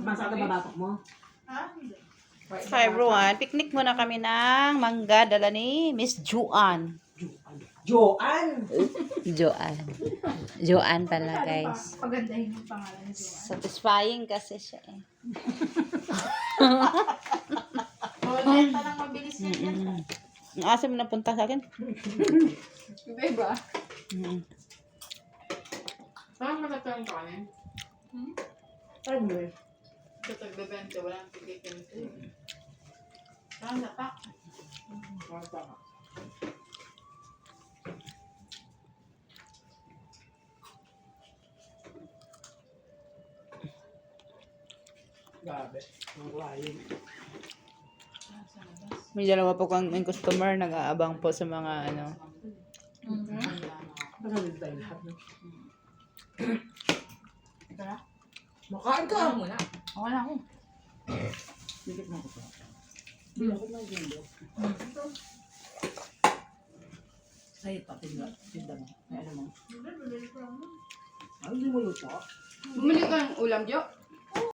Masakit na babatok mo? Hi everyone, picnic muna kami ng mangga dala ni Miss Joanne. Joanne! Joanne pala guys. Pagandahin yung pangalan ni Joanne. Satisfying kasi siya eh. Benta lang mabilis yan. Ang asim na punta sa akin. Iba-iba. Parang matatang ka kanin. Ano eh? Sa tagbebente, walang tigitin. Parang natak. Grabe. Ang layo. May dalawa po kang customer nag-aabang po sa mga ano. Masalit tayo lahat, no? Tara. Makain ka! Muna. Okay na ako. Dikit mo ko pa. Hindi ako mag-gendo. Ay, patinda. Tinda mo. Ay, ano mo? Ay, hindi mo luto. Bumili ka ng ulam, Jo?